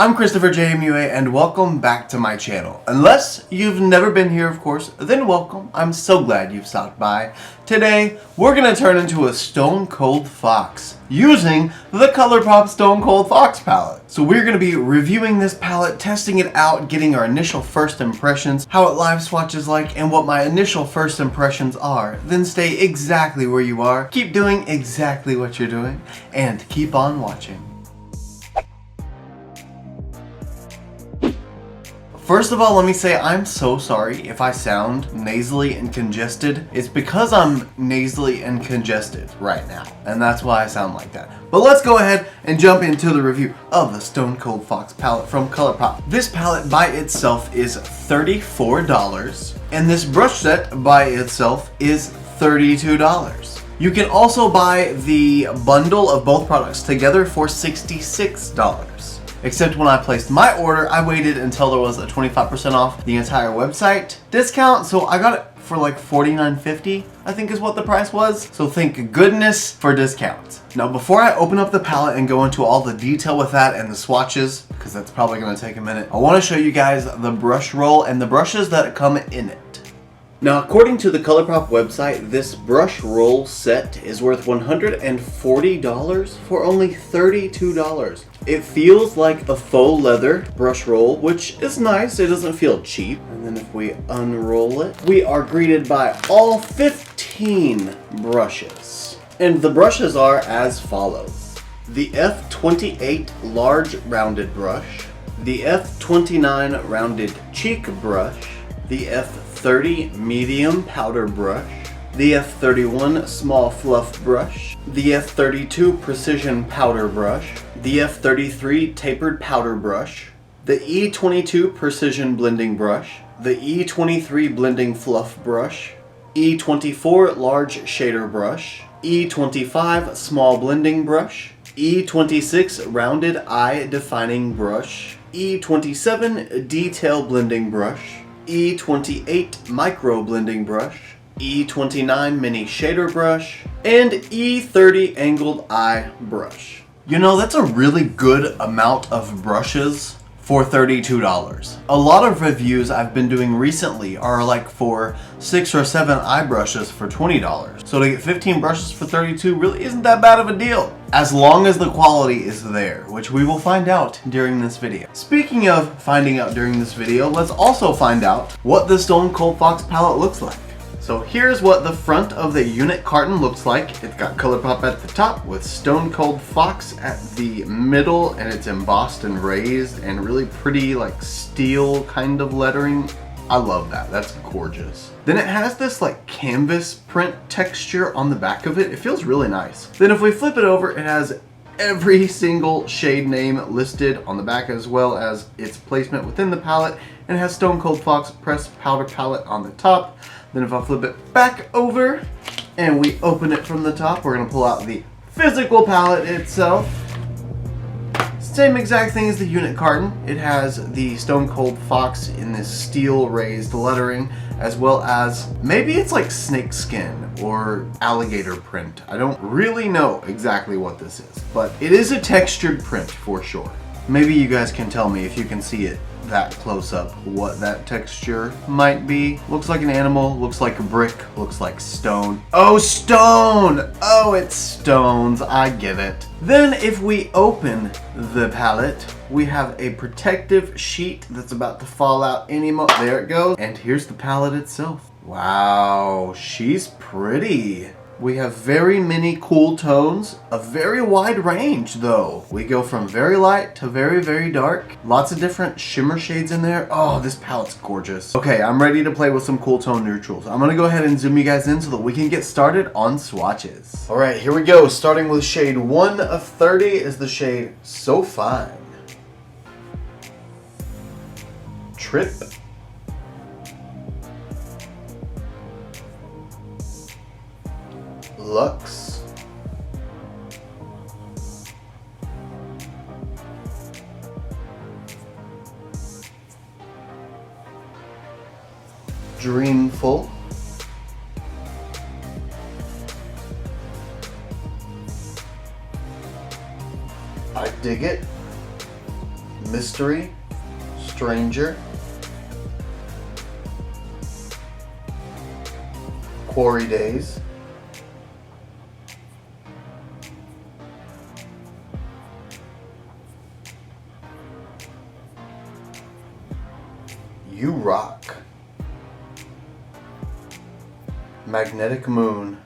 I'm ChristopherJMUA and welcome back to my channel. Unless you've never been here, of course, then welcome. I'm so glad you've stopped by. Today, we're going to turn into a Stone Cold Fox using the Colourpop Stone Cold Fox palette. So we're going to be reviewing this palette, testing it out, getting our initial first impressions, how it live swatches like, and what my initial first impressions are. Then stay exactly where you are, keep doing exactly what you're doing, and keep on watching. First of all, let me say I'm so sorry if I sound nasally and congested. It's because I'm nasally and congested right now, and that's why I sound like that. But let's go ahead and jump into the review of the Stone Cold Fox palette from Colourpop. This palette by itself is $34, and this brush set by itself is $32. You can also buy the bundle of both products together for $66. Except when I placed my order, I waited until there was a 25% off the entire website discount, so I got it for like $49.50, I think is what the price was. So thank goodness for discounts. Now before I open up the palette and go into all the detail with that and the swatches, because that's probably going to take a minute, I want to show you guys the brush roll and the brushes that come in it. Now, according to the Colourpop website, this brush roll set is worth $140 for only $32. It feels like a faux leather brush roll, which is nice. It doesn't feel cheap. And then if we unroll it, we are greeted by all 15 brushes. And the brushes are as follows. The F28 large rounded brush, the F29 rounded cheek brush, the F30 medium powder brush, the F31 small fluff brush, the F32 precision powder brush, the F33 tapered powder brush, the E22 precision blending brush, the E23 blending fluff brush, E24 large shader brush, E25 small blending brush, E26 rounded eye defining brush, E27 detail blending brush, E28 micro blending brush, E29 mini shader brush, and E30 angled eye brush. You know, that's a really good amount of brushes for $32. A lot of reviews I've been doing recently are like for 6 or 7 eye brushes for $20. So to get 15 brushes for $32 really isn't that bad of a deal, as long as the quality is there, which we will find out during this video. Speaking of finding out during this video, let's also find out what the Stone Cold Fox palette looks like. So here's what the front of the unit carton looks like. It's got Colourpop at the top with Stone Cold Fox at the middle, and it's embossed and raised and really pretty like steel kind of lettering. I love that, that's gorgeous. Then it has this like canvas print texture on the back of it. It feels really nice. Then if we flip it over, it has every single shade name listed on the back as well as its placement within the palette, and it has Stone Cold Fox pressed powder palette on the top. Then if I flip it back over and we open it from the top, we're going to pull out the physical palette itself. Same exact thing as the unit carton. It has the Stone Cold Fox in this steel raised lettering, as well as maybe it's like snake skin or alligator print. I don't really know exactly what this is, but it is a textured print for sure. Maybe you guys can tell me if you can see it that close up what that texture might be. Looks like an animal, looks like a brick, looks like stone. Oh, stone! Oh, it's stones, I get it. Then if we open the palette, we have a protective sheet that's about to fall out any moment. There it goes. And here's the palette itself. Wow, she's pretty. We have very many cool tones, a very wide range though. We go from very light to very, very dark. Lots of different shimmer shades in there. Oh, this palette's gorgeous. Okay, I'm ready to play with some cool tone neutrals. I'm gonna go ahead and zoom you guys in so that we can get started on swatches. All right, here we go. Starting with shade 1 of 30 is the shade So Fine. Trip. Lux, Dreamful, I Dig It, Mystery, Stranger, Quarry Days, You Rock, Magnetic Moon,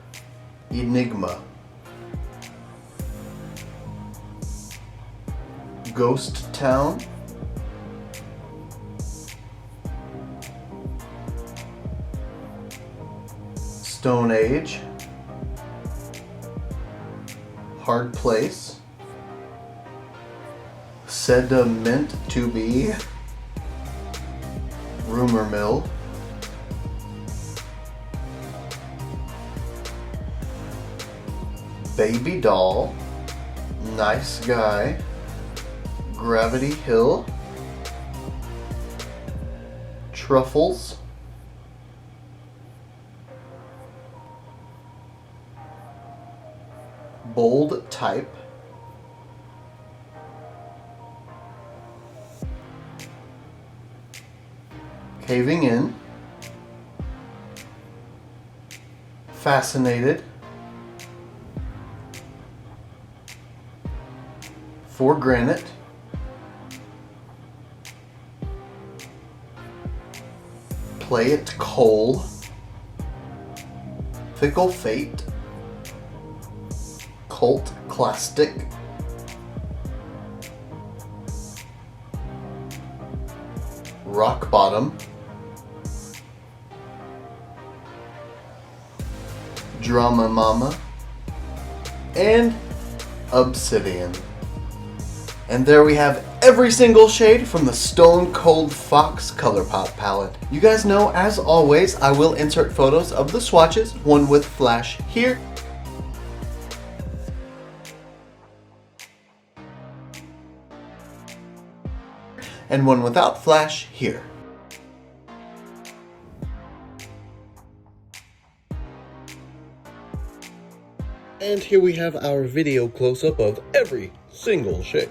Enigma, Ghost Town, Stone Age, Hard Place, Sediment to Be, Rumor Mill, Baby Doll, Nice Guy, Gravity Hill, Truffles, Bold Type, Caving In, Fascinated, For Granite, Play It Coal, Fickle Fate, Cult Clastic, Rock Bottom, Drama Mama, and Obsidian. And there we have every single shade from the Stone Cold Fox Colourpop palette. You guys know, as always, I will insert photos of the swatches, one with flash here, and one without flash here. And here we have our video close-up of every single shade.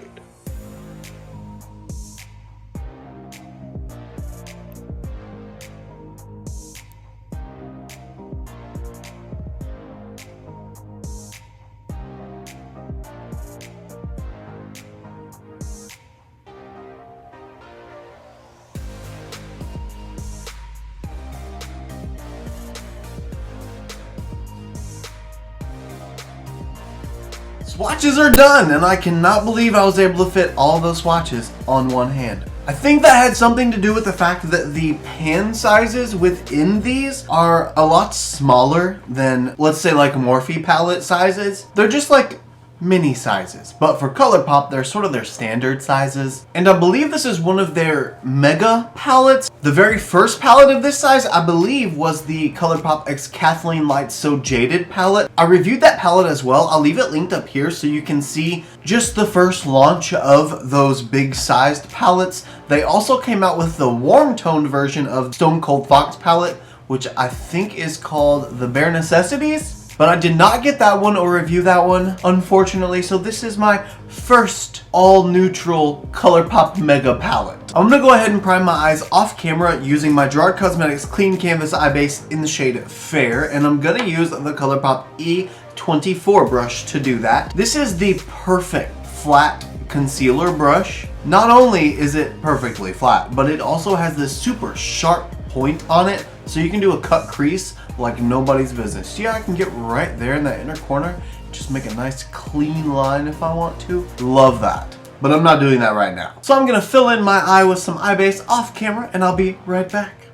Swatches are done, and I cannot believe I was able to fit all those swatches on one hand. I think that had something to do with the fact that the pan sizes within these are a lot smaller than, let's say, like Morphe palette sizes. They're just like mini sizes, but for Colourpop, they're sort of their standard sizes. And I believe this is one of their mega palettes. The very first palette of this size, I believe, was the Colourpop X Kathleen Light So Jaded palette. I reviewed that palette as well. I'll leave it linked up here so you can see just the first launch of those big sized palettes. They also came out with the warm toned version of Stone Cold Fox palette, which I think is called the Bare Necessities. But I did not get that one or review that one, unfortunately, so this is my first all-neutral Colourpop Mega Palette. I'm going to go ahead and prime my eyes off camera using my Gerard Cosmetics Clean Canvas Eye Base in the shade Fair, and I'm going to use the Colourpop E24 brush to do that. This is the perfect flat concealer brush. Not only is it perfectly flat, but it also has this super sharp point on it, so you can do a cut crease like nobody's business. See how I can get right there in that inner corner, just make a nice clean line if I want to? Love that. But I'm not doing that right now. So I'm gonna fill in my eye with some eye base off camera, and I'll be right back.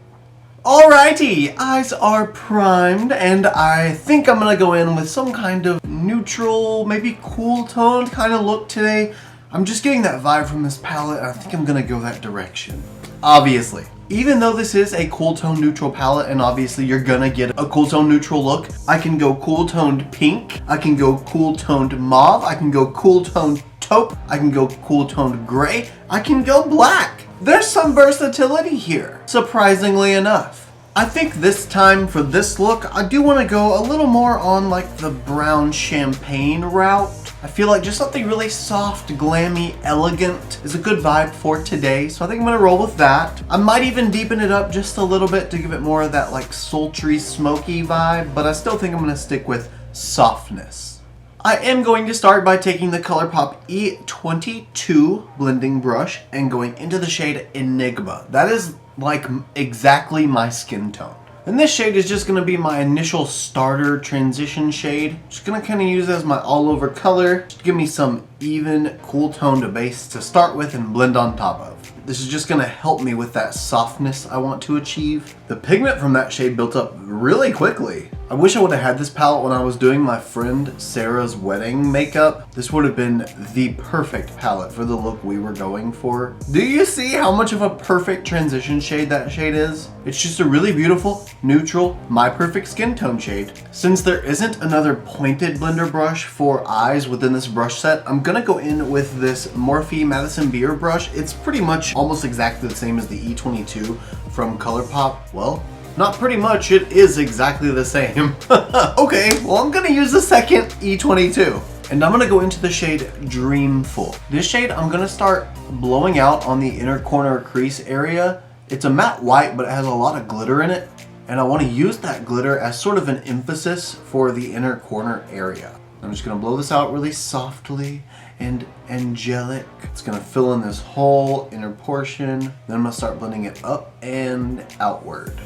Alrighty, eyes are primed, and I think I'm gonna go in with some kind of neutral, maybe cool toned kind of look today. I'm just getting that vibe from this palette, and I think I'm gonna go that direction. Obviously. Even though this is a cool tone neutral palette, and obviously you're gonna get a cool tone neutral look, I can go cool toned pink, I can go cool toned mauve, I can go cool toned taupe, I can go cool toned gray, I can go black. There's some versatility here, surprisingly enough. I think this time for this look, I do want to go a little more on like the brown champagne route. I feel like just something really soft, glammy, elegant is a good vibe for today. So I think I'm gonna roll with that. I might even deepen it up just a little bit to give it more of that like sultry, smoky vibe, but I still think I'm gonna stick with softness. I am going to start by taking the Colourpop E22 blending brush and going into the shade Enigma. That is like exactly my skin tone. And this shade is just going to be my initial starter transition shade. Just going to kind of use it as my all over color. Just give me some even, cool tone to base to start with and blend on top of. This is just going to help me with that softness I want to achieve. The pigment from that shade built up really quickly. I wish I would have had this palette when I was doing my friend Sarah's wedding makeup. This would have been the perfect palette for the look we were going for. Do you see how much of a perfect transition shade that shade is? It's just a really beautiful, neutral, my perfect skin tone shade. Since there isn't another pointed blender brush for eyes within this brush set, I'm gonna go in with this Morphe Madison Beer brush. It's pretty much almost exactly the same as the E22 from Colourpop. Well, not pretty much, it is exactly the same. Okay, well I'm gonna use the second E22. And I'm gonna go into the shade Dreamful. This shade I'm gonna start blowing out on the inner corner crease area. It's a matte white, but it has a lot of glitter in it. And I wanna use that glitter as sort of an emphasis for the inner corner area. I'm just gonna blow this out really softly and angelic. It's gonna fill in this whole inner portion. Then I'm gonna start blending it up and outward.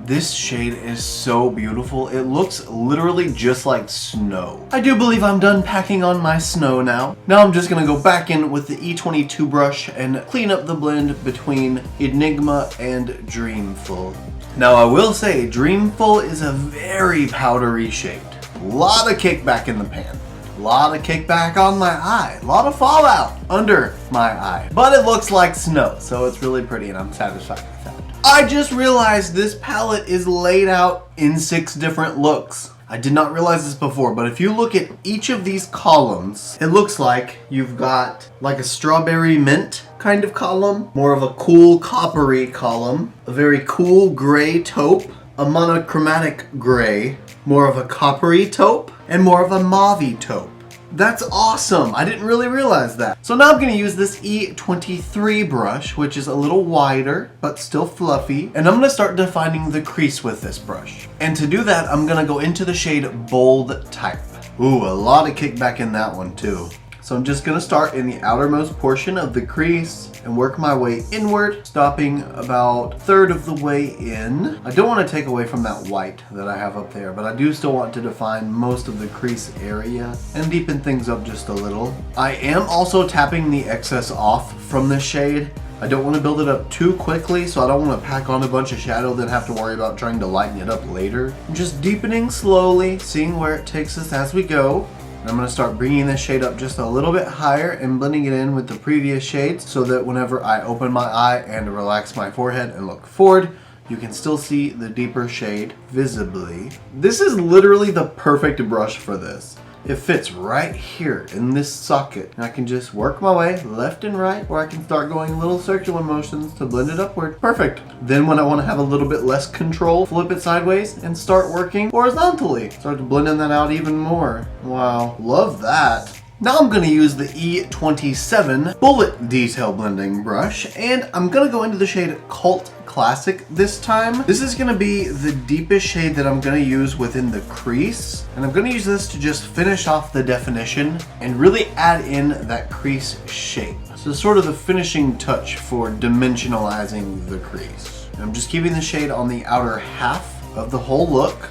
This shade is so beautiful. It looks literally just like snow. I do believe I'm done packing on my snow now. Now I'm just gonna go back in with the E22 brush and clean up the blend between Enigma and Dreamful. Now I will say, Dreamful is a very powdery shade. A lot of kickback in the pan. A lot of kickback on my eye. A lot of fallout under my eye. But it looks like snow, so it's really pretty and I'm satisfied with that. I just realized this palette is laid out in 6 different looks. I did not realize this before, but if you look at each of these columns, it looks like you've got like a strawberry mint kind of column, more of a cool coppery column, a very cool gray taupe, a monochromatic gray, more of a coppery taupe, and more of a mauvey taupe. That's awesome. I didn't really realize that. So now I'm going to use this E23 brush, which is a little wider, but still fluffy. And I'm going to start defining the crease with this brush. And to do that, I'm going to go into the shade Bold Type. Ooh, a lot of kickback in that one too. So I'm just going to start in the outermost portion of the crease and work my way inward, stopping about 1/3 of the way in. I don't want to take away from that white that I have up there, but I do still want to define most of the crease area and deepen things up just a little. I am also tapping the excess off from this shade. I don't want to build it up too quickly, so I don't want to pack on a bunch of shadow, then have to worry about trying to lighten it up later. I'm just deepening slowly, seeing where it takes us as we go. I'm going to start bringing this shade up just a little bit higher and blending it in with the previous shades so that whenever I open my eye and relax my forehead and look forward, you can still see the deeper shade visibly. This is literally the perfect brush for this. It fits right here in this socket. And I can just work my way left and right, or I can start going little circular motions to blend it upward. Perfect. Then when I want to have a little bit less control, flip it sideways and start working horizontally. Start blending that out even more. Wow, love that. Now I'm going to use the E27 Bullet Detail Blending Brush, and I'm going to go into the shade Cult Classic this time. This is going to be the deepest shade that I'm going to use within the crease, and I'm going to use this to just finish off the definition and really add in that crease shape. So sort of the finishing touch for dimensionalizing the crease. And I'm just keeping the shade on the outer half of the whole look.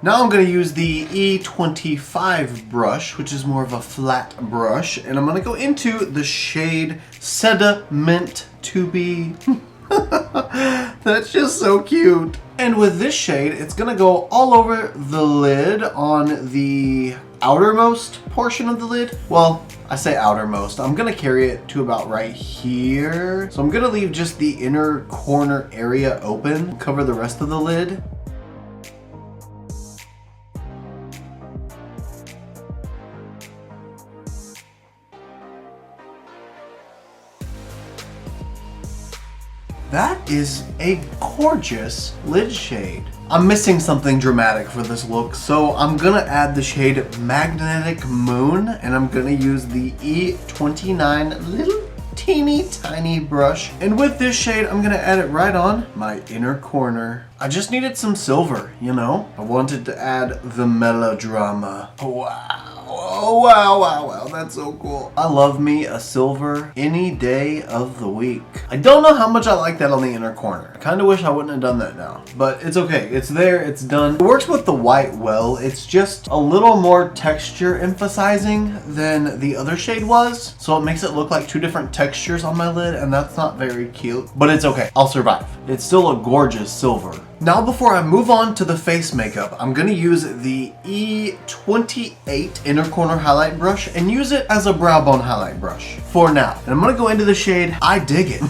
Now I'm going to use the E25 brush, which is more of a flat brush, and I'm going to go into the shade Sediment to Be. That's just so cute. And with this shade, it's going to go all over the lid on the outermost portion of the lid. Well, I say outermost. I'm going to carry it to about right here. So I'm going to leave just the inner corner area open, cover the rest of the lid. That is a gorgeous lid shade. I'm missing something dramatic for this look, so I'm gonna add the shade Magnetic Moon, and I'm gonna use the E29 little teeny tiny brush. And with this shade, I'm gonna add it right on my inner corner. I just needed some silver, you know? I wanted to add the melodrama. Wow. Oh, wow, wow, wow, that's so cool. I love me a silver any day of the week. I don't know how much I like that on the inner corner. I kind of wish I wouldn't have done that now, but it's okay. It's there, it's done. It works with the white well. It's just a little more texture emphasizing than the other shade was, so it makes it look like two different textures on my lid, and that's not very cute, but it's okay. I'll survive. It's still a gorgeous silver. Now, before I move on to the face makeup, I'm gonna use the E28 inner corner highlight brush and use it as a brow bone highlight brush for now. And I'm gonna go into the shade I Dig It.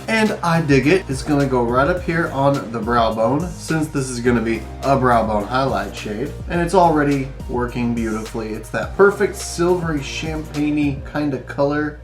And I Dig It is gonna go right up here on the brow bone, since this is gonna be a brow bone highlight shade. And it's already working beautifully. It's that perfect silvery champagne-y kind of color.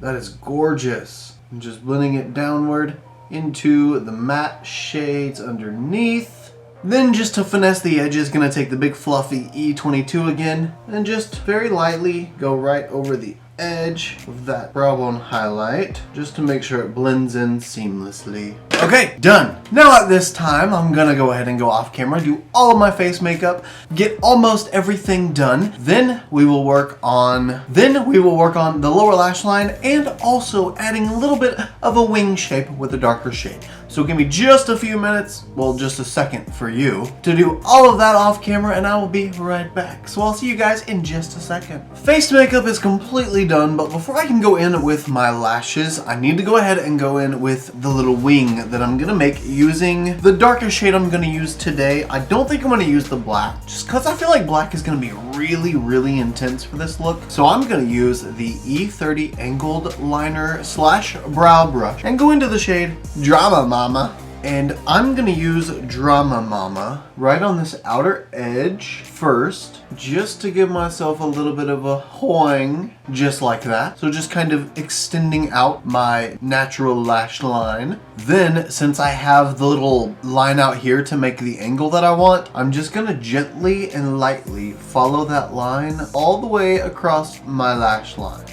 That is gorgeous. I'm just blending it downward into the matte shades underneath. Then, just to finesse the edges, gonna take the big fluffy E22 again and just very lightly go right over the edge of that brow bone highlight, just to make sure it blends in seamlessly. Okay, done. Now at this time, I'm gonna go ahead and go off camera, do all of my face makeup, get almost everything done. Then we will work on the lower lash line and also adding a little bit of a wing shape with a darker shade. So give me just a few minutes, well, just a second for you, to do all of that off camera, and I will be right back. So I'll see you guys in just a second. Face makeup is completely done, but before I can go in with my lashes, I need to go ahead and go in with the little wing that I'm gonna make using the darkest shade I'm gonna use today. I don't think I'm gonna use the black, just because I feel like black is gonna be really, really intense for this look. So I'm gonna use the E30 angled liner slash brow brush and go into the shade Drama Mama. And I'm gonna use Drama Mama right on this outer edge first, just to give myself a little bit of a hoing, just like that. So just kind of extending out my natural lash line. Then, since I have the little line out here to make the angle that I want, I'm just gonna gently and lightly follow that line all the way across my lash line.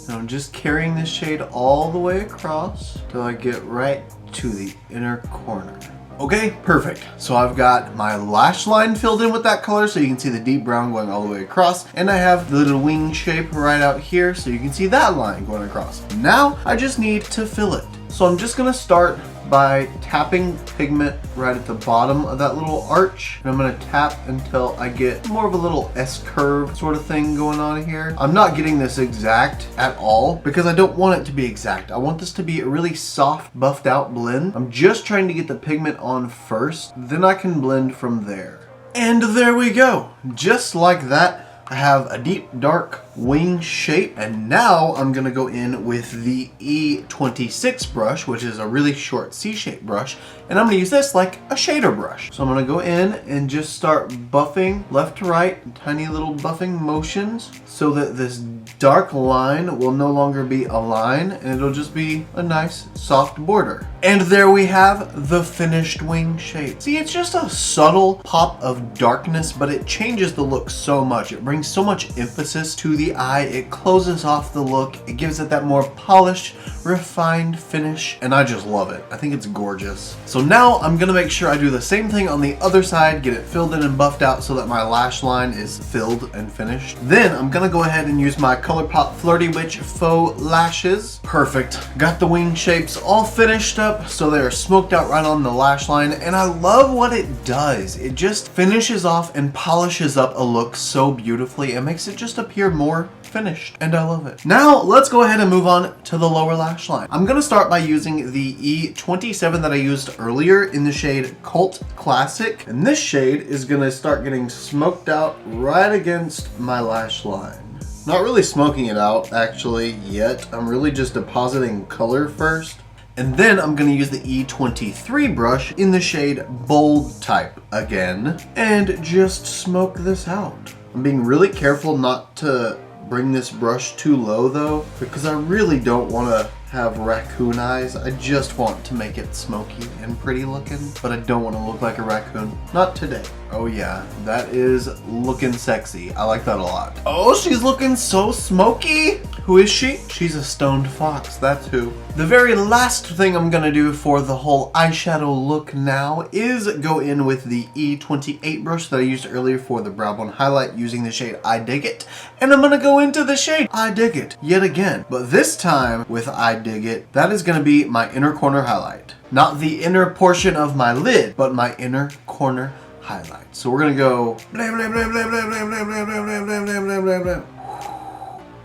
And I'm just carrying this shade all the way across till I get right to the inner corner. Okay, perfect. So I've got my lash line filled in with that color so you can see the deep brown going all the way across. And I have the little wing shape right out here so you can see that line going across. Now I just need to fill it. So I'm just gonna start by tapping pigment right at the bottom of that little arch. And I'm gonna tap until I get more of a little S-curve sort of thing going on here. I'm not getting this exact at all because I don't want it to be exact. I want this to be a really soft, buffed out blend. I'm just trying to get the pigment on first, then I can blend from there. And there we go. Just like that, I have a deep dark wing shape, and now I'm gonna go in with the E26 brush, which is a really short C-shaped brush, and I'm gonna use this like a shader brush. So I'm gonna go in and just start buffing left to right, tiny little buffing motions, so that this dark line will no longer be a line, and it'll just be a nice soft border. And there we have the finished wing shape. See, it's just a subtle pop of darkness, but it changes the look so much. It brings so much emphasis to the eye. It closes off the look. It gives it that more polished, refined finish, and I just love it. I think it's gorgeous. So now I'm gonna make sure I do the same thing on the other side, get it filled in and buffed out so that my lash line is filled and finished. Then I'm gonna go ahead and use my Colourpop Flirty Witch Faux Lashes. Perfect. Got the wing shapes all finished up so they're smoked out right on the lash line, and I love what it does. It just finishes off and polishes up a look so beautifully. It makes it just appear more finished, and I love it. Now let's go ahead and move on to the lower lash line. I'm gonna start by using the E27 that I used earlier in the shade Cult Classic, and this shade is gonna start getting smoked out right against my lash line. Not really smoking it out actually yet. I'm really just depositing color first. And then I'm gonna use the E23 brush in the shade Bold Type again, and just smoke this out. I'm being really careful not to bring this brush too low though, because I really don't want to have raccoon eyes. I just want to make it smoky and pretty looking, but I don't want to look like a raccoon. Not today. Oh yeah, that is looking sexy. I like that a lot. Oh, she's looking so smoky. Who is she? She's a stoned fox, that's who. The very last thing I'm gonna do for the whole eyeshadow look now is go in with the E28 brush that I used earlier for the brow bone highlight using the shade I Dig It. And I'm gonna go into the shade I Dig It yet again. But this time with I Dig It, that is gonna be my inner corner highlight. Not the inner portion of my lid, but my inner corner highlight. So we're gonna go blah, blah, blah, blah, blah, blah, blah, blah, blah, blah, blah, blah, blah.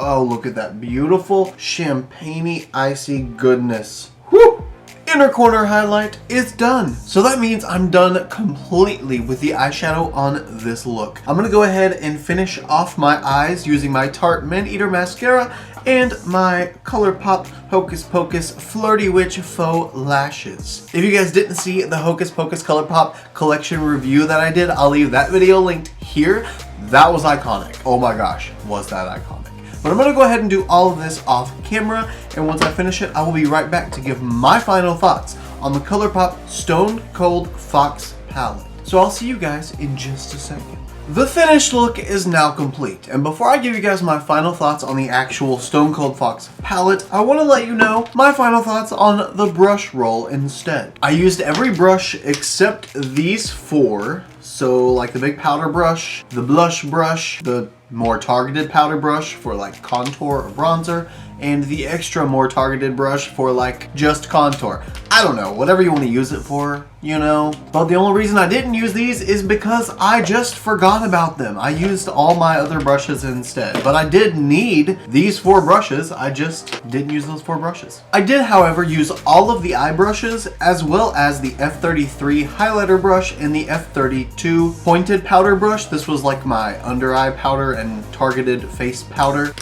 Oh, look at that beautiful champagne-y icy goodness. Whew! Inner corner highlight is done. So that means I'm done completely with the eyeshadow on this look. I'm gonna go ahead and finish off my eyes using my Tarte Man Eater mascara and my Colourpop Hocus Pocus Flirty Witch Faux Lashes. If you guys didn't see the Hocus Pocus Colourpop collection review that I did, I'll leave that video linked here. That was iconic. Oh my gosh, was that iconic. But I'm gonna go ahead and do all of this off camera, and once I finish it, I will be right back to give my final thoughts on the Colourpop Stone Cold Fox palette. So I'll see you guys in just a second. The finished look is now complete, and before I give you guys my final thoughts on the actual Stone Cold Fox palette, I want to let you know my final thoughts on the brush roll instead. I used every brush except these four, so like the big powder brush, the blush brush, the more targeted powder brush for like contour or bronzer, and the extra more targeted brush for like just contour. I don't know, whatever you want to use it for, you know. But the only reason I didn't use these is because I just forgot about them. I used all my other brushes instead, but I did need these four brushes. I just didn't use those four brushes. I did, however, use all of the eye brushes as well as the F33 highlighter brush and the F32 pointed powder brush. This was like my under eye powder and targeted face powder.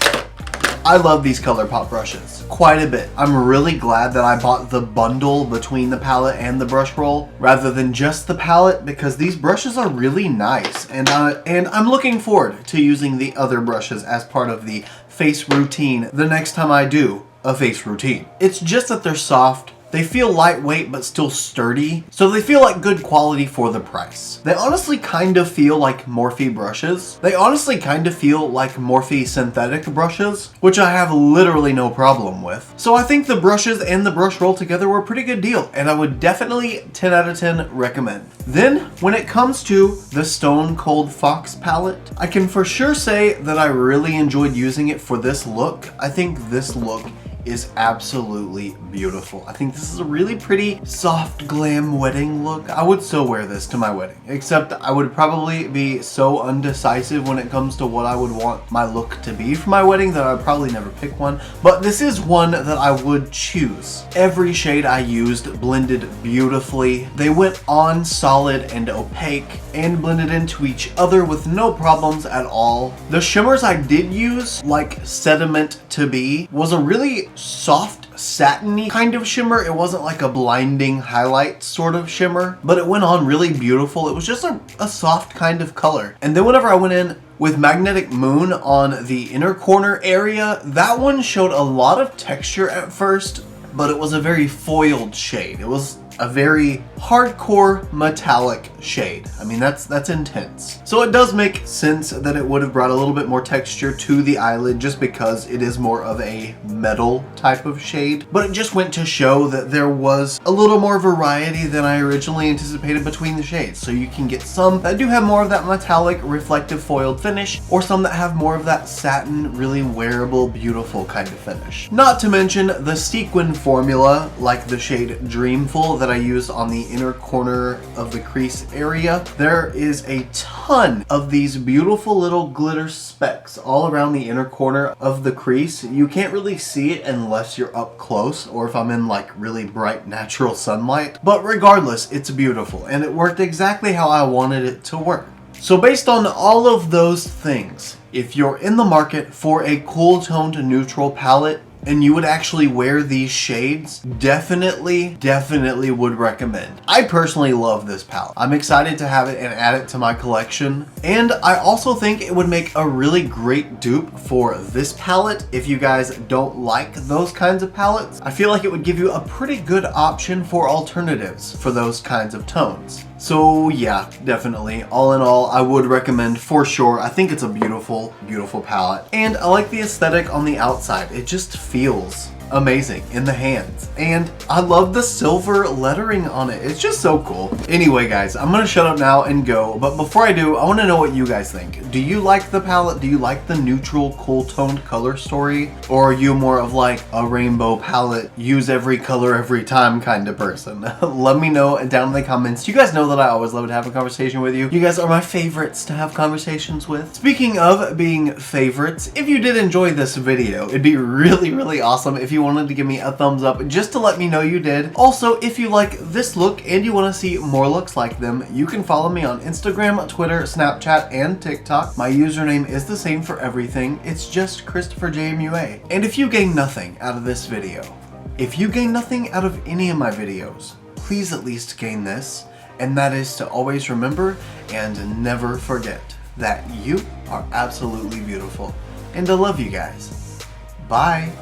I love these Colourpop brushes quite a bit. I'm really glad that I bought the bundle between the palette and the brush roll rather than just the palette, because these brushes are really nice, and I'm looking forward to using the other brushes as part of the face routine the next time I do a face routine. It's just that they're soft. They feel lightweight but still sturdy, so they feel like good quality for the price. They honestly kind of feel like Morphe brushes. They honestly kind of feel like Morphe synthetic brushes, which I have literally no problem with. So I think the brushes and the brush roll together were a pretty good deal, and I would definitely 10 out of 10 recommend. Then, when it comes to the Stone Cold Fox palette, I can for sure say that I really enjoyed using it for this look. I think this look is absolutely beautiful. I think this is a really pretty soft glam wedding look. I would so wear this to my wedding, except I would probably be so undecisive when it comes to what I would want my look to be for my wedding that I would probably never pick one. But this is one that I would choose. Every shade I used blended beautifully. They went on solid and opaque and blended into each other with no problems at all. The shimmers I did use, like Sediment to Be, was a really soft, satiny kind of shimmer. It wasn't like a blinding highlight sort of shimmer, but it went on really beautiful. It was just a soft kind of color. And then whenever I went in with Magnetic Moon on the inner corner area, that one showed a lot of texture at first, but it was a very foiled shade. It was a very hardcore metallic shade. I mean, that's intense. So it does make sense that it would have brought a little bit more texture to the eyelid just because it is more of a metal type of shade. But it just went to show that there was a little more variety than I originally anticipated between the shades. So you can get some that do have more of that metallic reflective foiled finish, or some that have more of that satin, really wearable, beautiful kind of finish. Not to mention the sequin formula, like the shade Dreamful that I used on the inner corner of the crease area. There is a ton of these beautiful little glitter specks all around the inner corner of the crease. You can't really see it unless you're up close, or if I'm in like really bright natural sunlight. But regardless, it's beautiful, and it worked exactly how I wanted it to work. So based on all of those things, if you're in the market for a cool toned neutral palette, and you would actually wear these shades, definitely would recommend. I personally love this palette. I'm excited to have it and add it to my collection. And I also think it would make a really great dupe for this palette if you guys don't like those kinds of palettes. I feel like it would give you a pretty good option for alternatives for those kinds of tones. So yeah, definitely. All in all, I would recommend for sure. I think it's a beautiful, beautiful palette. And I like the aesthetic on the outside. It just feels amazing in the hands, and I love the silver lettering on it. It's just so cool. Anyway guys, I'm gonna shut up now and go, but before I do, I want to know what you guys think. Do you like the palette? Do you like the neutral, cool toned color story, or are you more of like a rainbow palette, use every color every time kind of person? Let me know down in the comments. You guys know that I always love to have a conversation with you. You guys are my favorites to have conversations with. Speaking of being favorites, if you did enjoy this video, it'd be really awesome if you wanted to give me a thumbs up just to let me know you did. Also, if you like this look and you want to see more looks like them, you can follow me on Instagram, Twitter, Snapchat, and TikTok. My username is the same for everything. It's just ChristopherJMUA. And if you gain nothing out of this video, if you gain nothing out of any of my videos, please at least gain this, and that is to always remember and never forget that you are absolutely beautiful. And I love you guys. Bye.